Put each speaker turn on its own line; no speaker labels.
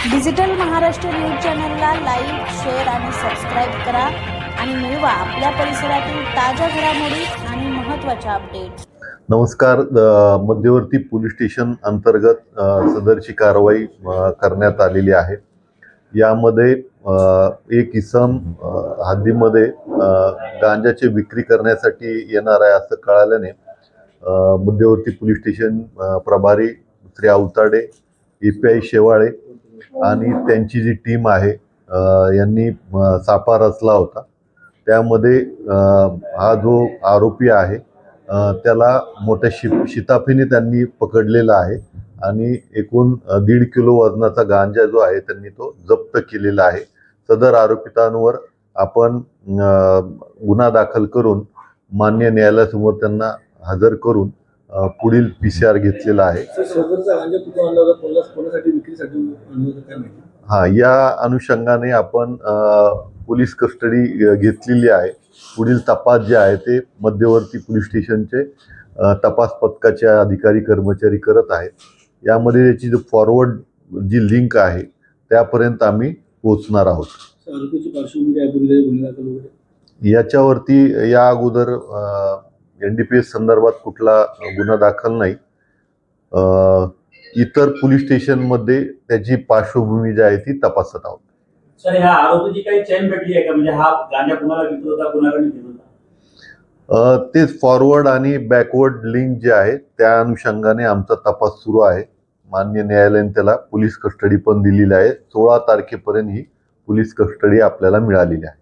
Digital Maharashtra news चॅनलला like, share आणि subscribe करा आणि मिळवा आपल्या परिसरातील ताज्या घडामोडी आणि महत्त्वाच्या अपडेट्स।
नमस्कार। मध्यवर्ती पोलीस स्टेशन अंतर्गत सदरची कारवाई करण्यात आलेली आहे। यामध्ये एक इसम हद्दीमध्ये गांजाची विक्री करण्यासाठी येणार आहे असं कळाल्याने मध्यवर्ती पोलीस स्टेशन प्रभारी श्री अवताडे, EPI शेवाळे आणि त्यांची जी टीम आहे यांनी सापळा रचला होता। त्यामध्ये हा जो आरोपी आहे त्याला मोठ्या शिताफीने त्यांनी पकडलेला आहे आणि एकूण 1.5 किलो वजनाचा गांजा जो आहे त्यांनी तो जप्त केलेला आहे। सदर आरोपितांवर आपण गुन्हा दाखल करून मान्य न्यायालयासमोर त्यांना हजर करून पुढील PCR घेतलेला आहे। या अनुषंगाने आपण पोलीस कस्टडी घेतलेली आहे। पुढील तपास जे आहे ते मध्यवर्ती पोलीस स्टेशनचे तपास पथकाचे अधिकारी कर्मचारी करत आहेत। यामध्ये याची जो फॉरवर्ड जी लिंक आहे त्यापर्यंत आम्ही पोहोचणार आहोत। याच्यावरती या अगोदर NDPS संदर्भात कुठला गुन्हा दाखल नाही। इतर पोलीस स्टेशन मध्ये त्याची पार्श्वभूमी जी आहे ती तपासत आहोत।
सर, ह्या आरोपीची काही चेन भेटली आहे का? म्हणजे हा गांजा कुणाला विकत होता, कुणाकडे घेत होता?
ते फॉरवर्ड आणि बॅकवर्ड लिंक जे आहे त्या अनुषंगाने आमचा तपास सुरू आहे। मान्य न्यायालयाने त्याला पोलीस कस्टडी पण दिलेली आहे। 16 तारखेपर्यंत ही पोलीस कस्टडी आपल्याला मिळालेली आहे।